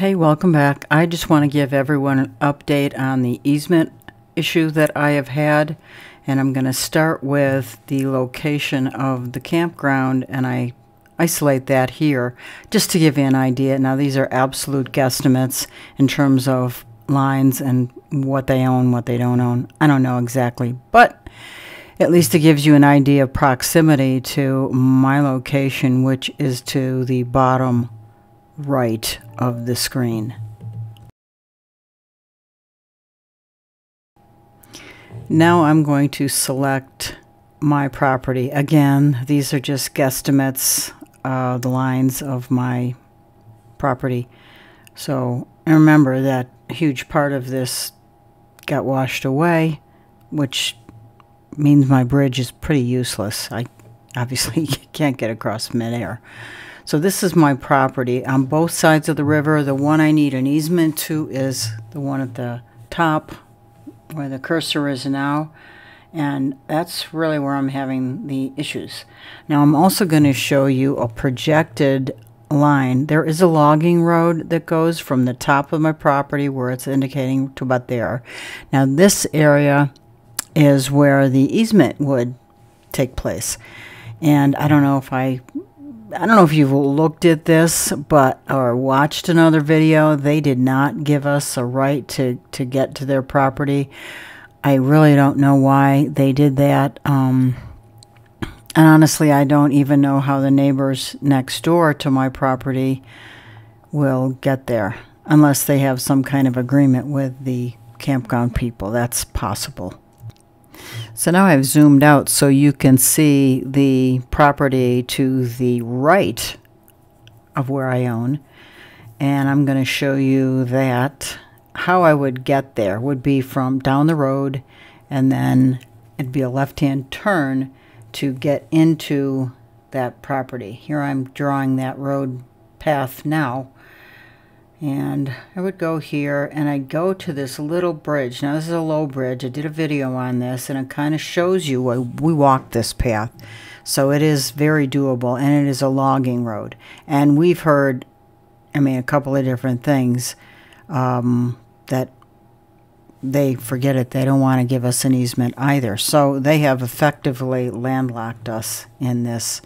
Hey, welcome back. I just want to give everyone an update on the easement issue that I have had, and I'm going to start with the location of the campground, and I isolate that here just to give you an idea. Now, these are absolute guesstimates in terms of lines and what they own, what they don't own. I don't know exactly, but at least it gives you an idea of proximity to my location, which is to the bottom right of the screen. Now I'm going to select my property. Again, these are just guesstimates, the lines of my property. So, and remember that a huge part of this got washed away, which means my bridge is pretty useless. I obviously can't get across midair. So this is my property on both sides of the river. The one I need an easement to is the one at the top where the cursor is now, and that's really where I'm having the issues. Now I'm also going to show you a projected line. There is a logging road that goes from the top of my property where it's indicating to about there. Now this area is where the easement would take place, and I don't know if you've looked at this, or watched another video. They did not give us a right to get to their property. I really don't know why they did that. And honestly, I don't even know how the neighbors next door to my property will get there, unless they have some kind of agreement with the campground people. That's possible. So now I've zoomed out so you can see the property to the right of where I own. And I'm going to show you that how I would get there would be from down the road, and then it'd be a left-hand turn to get into that property. Here I'm drawing that road path now. And I would go here, and I'd go to this little bridge. Now, this is a low bridge. I did a video on this, and it kind of shows you why we walked this path. So it is very doable, and it is a logging road. And we've heard, a couple of different things, that they forget it. They don't want to give us an easement either. So they have effectively landlocked us in this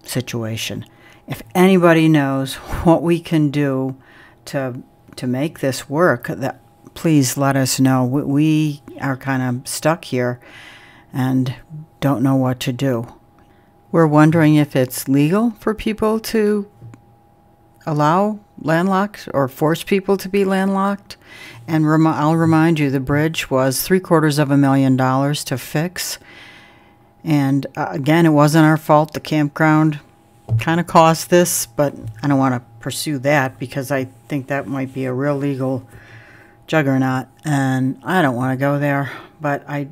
situation. If anybody knows what we can do to make this work, please let us know. We are kind of stuck here and don't know what to do. We're wondering if it's legal for people to allow landlocked or force people to be landlocked. And I'll remind you, the bridge was $750,000 to fix. And again, it wasn't our fault. The campground kind of caused this, but I don't want to pursue that because I think that might be a real legal juggernaut, and I don't want to go there. But I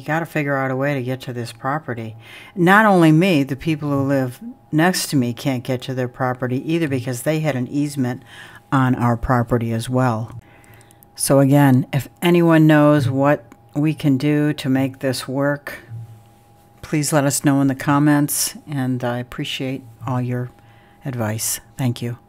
got to figure out a way to get to this property. Not only me, the people who live next to me can't get to their property either because they had an easement on our property as well. So again, if anyone knows what we can do to make this work, please let us know in the comments, and I appreciate all your advice. Thank you.